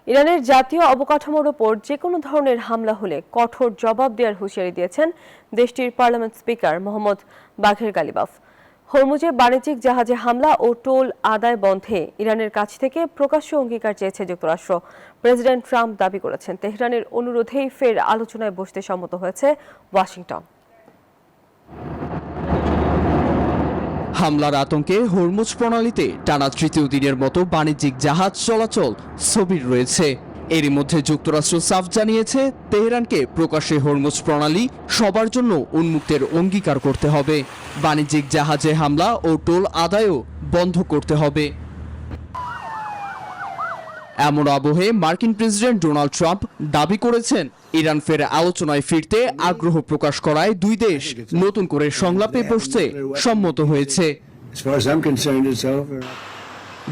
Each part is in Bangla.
ইরানের জাতীয় অবকাঠামোর ওপর যে কোনো ধরনের হামলা হলে কঠোর জবাব দেওয়ার হুঁশিয়ারি দিয়েছেন দেশটির পার্লামেন্ট স্পিকার মোহাম্মদ বাঘের গালিবাফ। হরমুজে বাণিজ্যিক জাহাজে হামলা ও টোল আদায় বন্ধে ইরানের কাছ থেকে প্রকাশ্য অঙ্গীকার চেয়েছে যুক্তরাষ্ট্র। প্রেসিডেন্ট ট্রাম্প দাবি করেছেন, তেহরানের অনুরোধেই ফের আলোচনায় বসতে সম্মত হয়েছে ওয়াশিংটন। হামলার আতঙ্কে হরমুজ প্রণালীতে টানা তৃতীয় দিনের মতো বাণিজ্যিক জাহাজ চলাচল স্থবির রয়েছে। এরই মধ্যে যুক্তরাষ্ট্র সাফ জানিয়েছে, তেহরানকে প্রকাশ্যে হরমুজ প্রণালী সবার জন্য উন্মুক্তের অঙ্গীকার করতে হবে। বাণিজ্যিক জাহাজে হামলা ও টোল আদায়ও বন্ধ করতে হবে। এমন আবহে মার্কিন প্রেসিডেন্ট ডোনাল্ড ট্রাম্প দাবি করেছেন, ইরান ফের আলোচনায় ফিরতে আগ্রহ প্রকাশ করায় দুই দেশ নতুন করে সংলাপে বসতে সম্মত হয়েছে।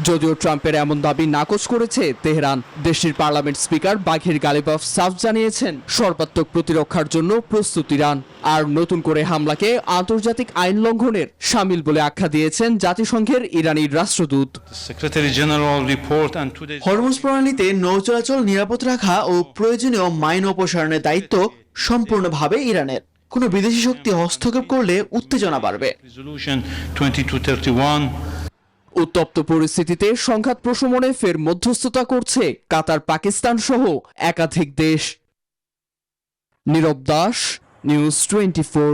যদিও ট্রাম্পের এমন দাবি নাকচ করেছে তেহরান। দেশটির পার্লামেন্ট স্পিকার বাঘের গালিবাফ সাফ জানিয়েছেন, সর্বাত্মক প্রতিরক্ষার জন্য প্রস্তুত ইরান। আর নতুন করে হামলাকে আন্তর্জাতিক আইন লঙ্ঘনের শামিল বলে আখ্যা দিয়েছেন জাতিসংঘের ইরানি রাষ্ট্রদূত। হরমুজ প্রণালীতে নৌ চলাচল নিরাপদ রাখা ও প্রয়োজনীয় মাইন অপসারণের দায়িত্ব সম্পূর্ণভাবে ইরানের। কোনো বিদেশি শক্তি হস্তক্ষেপ করলে উত্তেজনা বাড়বে। উত্তপ্ত পরিস্থিতিতে সংঘাত প্রশমনে ফের মধ্যস্থতা করছে কাতার, পাকিস্তান সহ একাধিক দেশ। নীরব দাস, নিউজ 24।